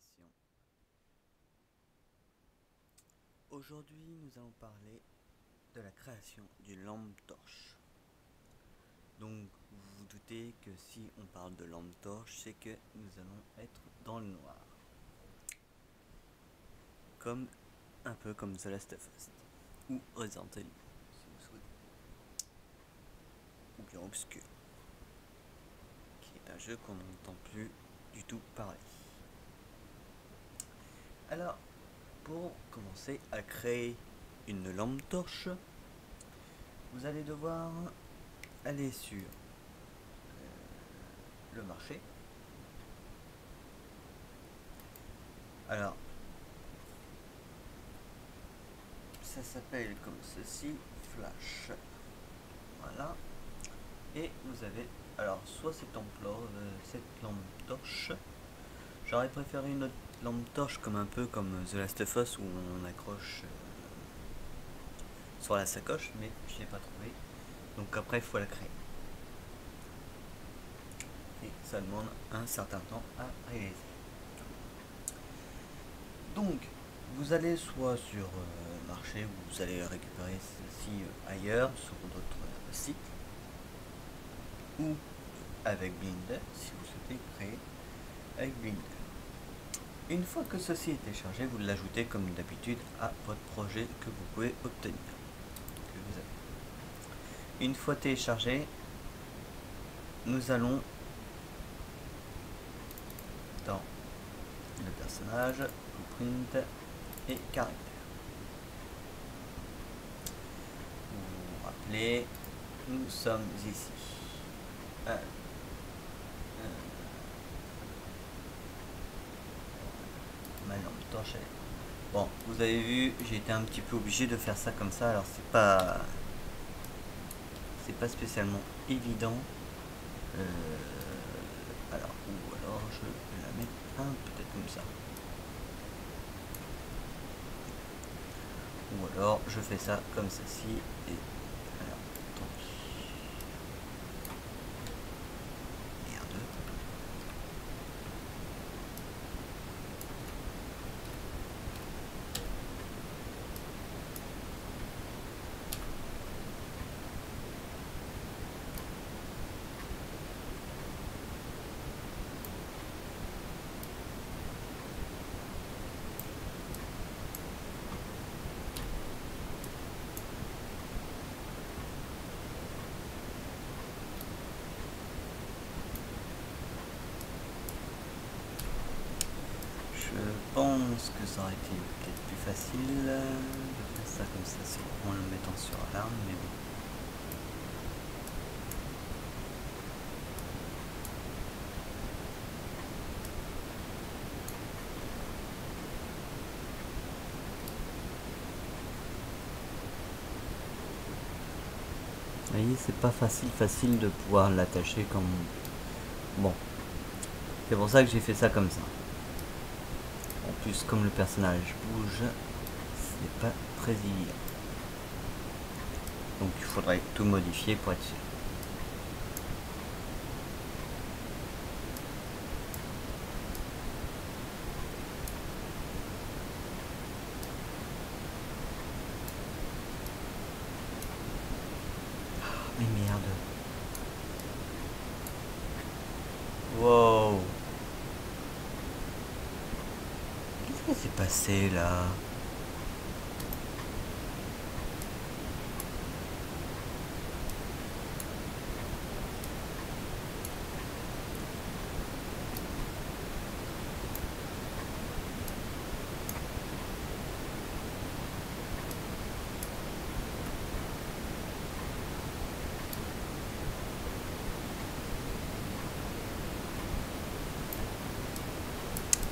création. Aujourd'hui, nous allons parler de la création d'une lampe torche. Donc, vous vous doutez que si on parle de lampe torche, c'est que nous allons être dans le noir. Comme un peu comme The Last of Us ou Resident Evil, si vous souhaitez. Ou bien Obscur, qui est un jeu qu'on n'entend plus du tout parler. Alors, pour commencer à créer une lampe torche, vous allez devoir aller sur le marché. Alors, ça s'appelle comme ceci, flash. Voilà. Et vous avez, alors, soit cette lampe torche. J'aurais préféré une autre lampe torche comme un peu comme The Last of Us où on accroche sur la sacoche, mais je l'ai pas trouvé. Donc après, il faut la créer. Et ça demande un certain temps à réaliser. Donc, vous allez soit sur le marché, vous allez récupérer ceci ailleurs, sur d'autres sites, ou avec Blender, si vous souhaitez créer avec Blender. Une fois que ceci est téléchargé, vous l'ajoutez comme d'habitude à votre projet que vous pouvez obtenir. Une fois téléchargé, nous allons dans le personnage, blueprint et caractère. Vous vous rappelez, nous sommes ici. Ma lampe torche. Bon, vous avez vu, j'ai été un petit peu obligé de faire ça comme ça, alors c'est pas spécialement évident. Alors, ou alors je vais la mettre peut-être comme ça. Ou alors je fais ça comme ceci et alors, tant pis. Merde. Je pense que ça aurait été peut-être plus facile de faire ça comme ça en le mettant sur alarme, mais bon. Vous voyez, c'est pas facile de pouvoir l'attacher comme... Bon. C'est pour ça que j'ai fait ça comme ça. En plus, comme le personnage bouge, c'est pas très évident. Donc il faudrait tout modifier pour être sûr. Oh, mais merde. Wow. Qu'est-ce qui s'est passé là?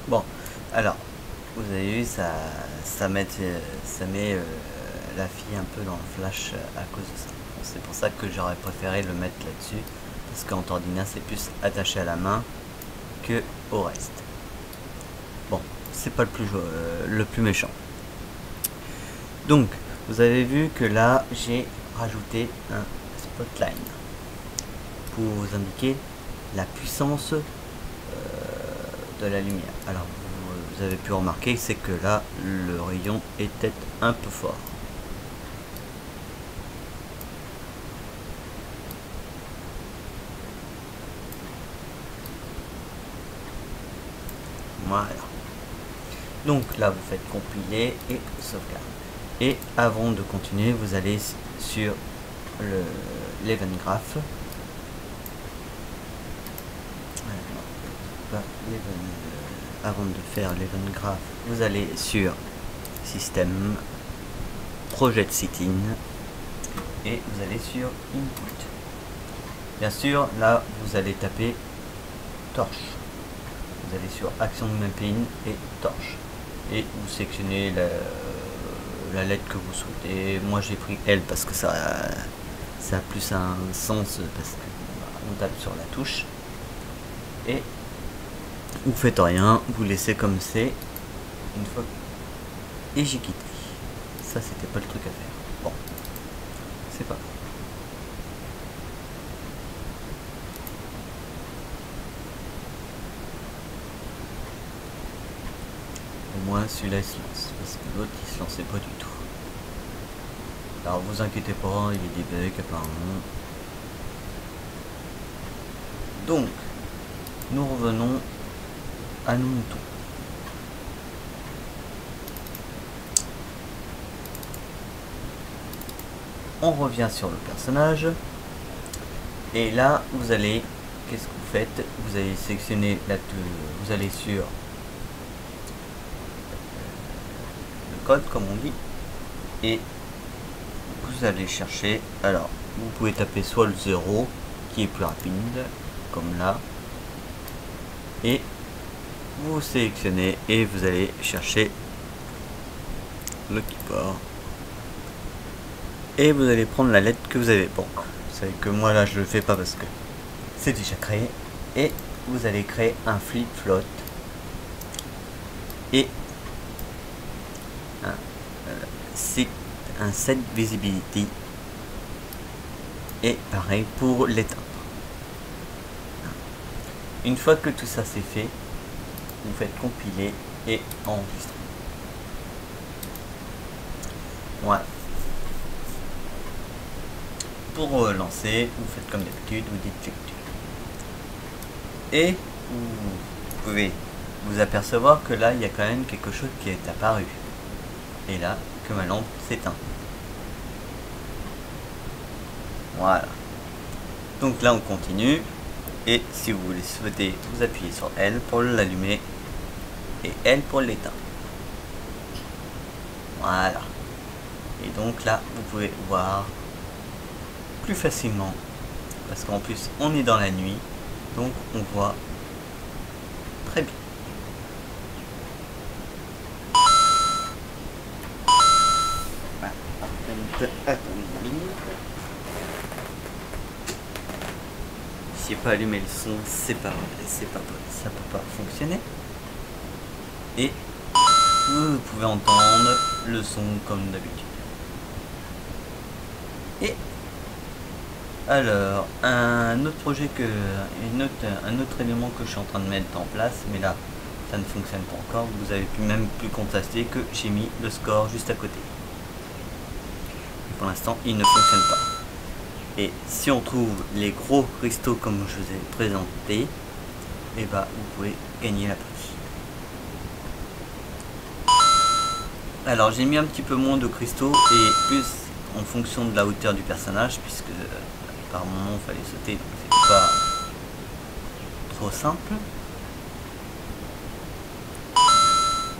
Bon, alors, vous avez vu, ça met la fille un peu dans le flash à cause de ça. Bon, c'est pour ça que j'aurais préféré le mettre là-dessus, parce qu'en ordinaire, c'est plus attaché à la main que au reste. Bon, c'est pas le plus méchant. Donc, vous avez vu que là, j'ai rajouté un spotlight pour vous indiquer la puissance de la lumière. Alors vous avez pu remarquer, c'est que là, le rayon était un peu fort. Voilà. Donc là, vous faites compiler et sauvegarde. Et avant de continuer, vous allez sur l'event graph. Avant de faire l'event graph, vous allez sur système, project setting et vous allez sur input. Bien sûr, là vous allez taper torche. Vous allez sur action de mapping et torche et vous sélectionnez la lettre que vous souhaitez. Moi j'ai pris L parce que ça a plus un sens, parce qu'on tape sur la touche et vous faites rien, vous laissez comme c'est une fois. Et j'ai quitté. Ça c'était pas le truc à faire. Bon, c'est pas grave. Au moins celui-là il se lance, parce que l'autre il se lançait pas du tout. Alors vous inquiétez pas, il y a des bugs apparemment. Donc nous revenons à nos moutons. On revient sur le personnage et là vous allez, qu'est-ce que vous faites? Vous allez sélectionner vous allez sur le code comme on dit et vous allez chercher. Alors vous pouvez taper soit le 0 qui est plus rapide comme là et vous sélectionnez et vous allez chercher le keyboard et vous allez prendre la lettre que vous avez. Bon, vous savez que moi là je le fais pas parce que c'est déjà créé et vous allez créer un flip float et un set visibility et pareil pour l'éteindre. Une fois que tout ça c'est fait, vous faites compiler et enregistrer. Voilà. Pour relancer, vous faites comme d'habitude, vous dites lecture. Et vous pouvez vous apercevoir que là, il y a quand même quelque chose qui est apparu. Et là, que ma lampe s'éteint. Voilà. Donc là, on continue. Et si vous voulez souhaiter, vous appuyez sur L pour l'allumer et L pour l'éteindre. Voilà. Et donc là, vous pouvez voir plus facilement parce qu'en plus on est dans la nuit, donc on voit très bien. Si pas allumer le son, ça peut pas fonctionner. Et vous pouvez entendre le son comme d'habitude. Et alors, un autre projet un autre élément que je suis en train de mettre en place, mais là, ça ne fonctionne pas encore. Vous avez même pu constater que j'ai mis le score juste à côté. Et pour l'instant, il ne fonctionne pas. Et si on trouve les gros cristaux comme je vous ai présenté, et bah vous pouvez gagner la partie. Alors j'ai mis un petit peu moins de cristaux et plus en fonction de la hauteur du personnage, puisque par moment il fallait sauter, donc c'était pas trop simple.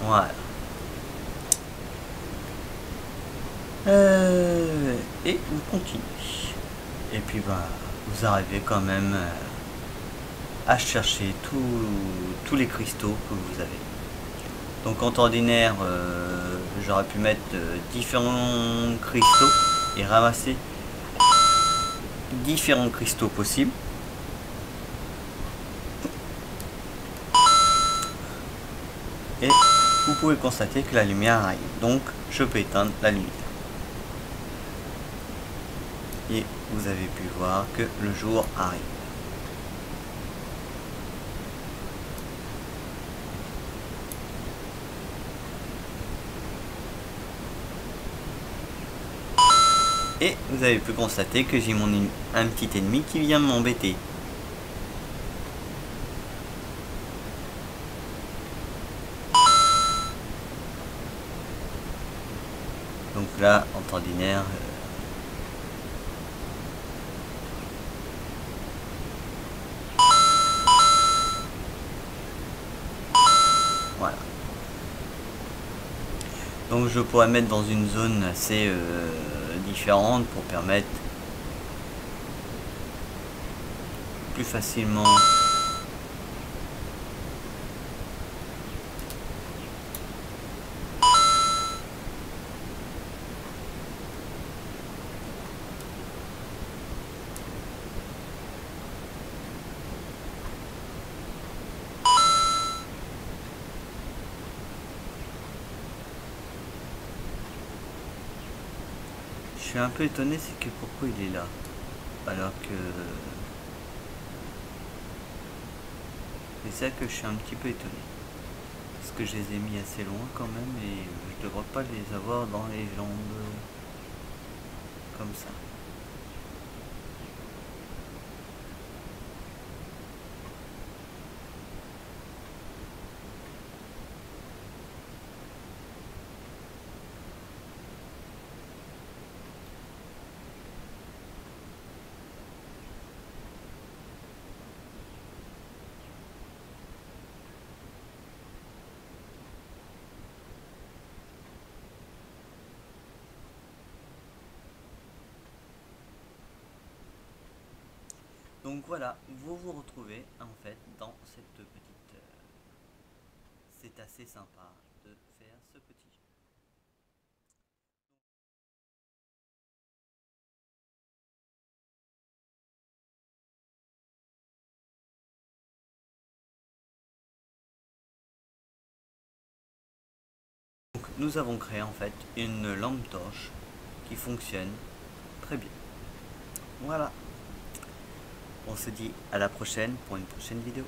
Voilà. Et vous continuez. Et puis bah vous arrivez quand même à chercher tous les cristaux que vous avez. Donc en temps ordinaire, j'aurais pu mettre différents cristaux et ramasser différents cristaux possibles. Et vous pouvez constater que la lumière arrive. Donc je peux éteindre la lumière. Et vous avez pu voir que le jour arrive. Et vous avez pu constater que j'ai un petit ennemi qui vient m'embêter. Donc là, en temps ordinaire, voilà. Donc je pourrais mettre dans une zone assez différente pour permettre plus facilement Je suis un peu étonné, c'est que pourquoi il est là alors que c'est ça que je suis un petit peu étonné parce que je les ai mis assez loin quand même et je devrais pas les avoir dans les jambes comme ça. Donc voilà, vous vous retrouvez en fait dans cette petite... c'est assez sympa de faire ce petit jeu. Donc nous avons créé en fait une lampe torche qui fonctionne très bien. Voilà, on se dit à la prochaine pour une prochaine vidéo.